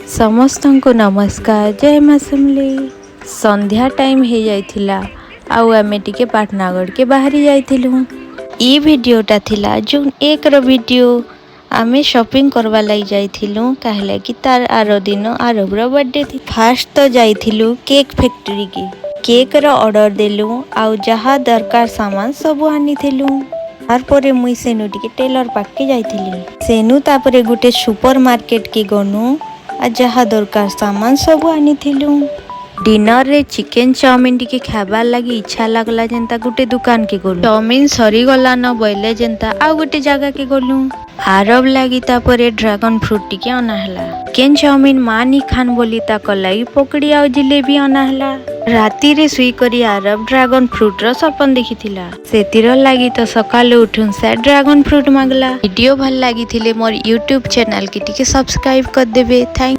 समस्तंको नमस्कार जय माँ समलेई। संध्या टाइम हो जाइथिला आउ आमे टिके पाटनागढ़ के बाहरी जाइथिलु। ई वीडियोटा थिला जून 1 रो वीडियो। आमे शॉपिंग करवा लाई जाइथिलु कहले कि तार आरो दिन आरब रो बर्थडे थी। फास्ट तो जाइथिलु केक फैक्ट्री की केक रो ऑर्डर देलु आउ जहा दरकार सामान सब आनिथिलु। तार परे मुई सेनु टिके टेलर पाक के जाइथिली। सेनु तापरे गुटे सुपर मार्केट के गनु आ जहा दरकार सामान सब आनिथिलु। डिनर रे चिकेन चाउमिन टिके खाबार लगी इच्छा लागला जेंता गुटे दुकान के गलु। चाउमिन सरी गला न बोइले जेंता आ गुटे जगह के गलु। आरब लगी तापरे ड्रैगन फ्रूट टिके अनाहला। चिकेन चाउमिन मानी खान बोली ताक लगी पकड़ी आ जिलेबी अनाहला। राती रे सुई करी आरब ड्रैगन फ्रूट रो सपन देखिथिला। सेतिर लगी तो सकाले उठुन से ड्रैगन फ्रूट मांगला। वीडियो भल लगी थिले मोर यूट्यूब चैनल के टिके सब्सक्राइब कर देबे। थैंक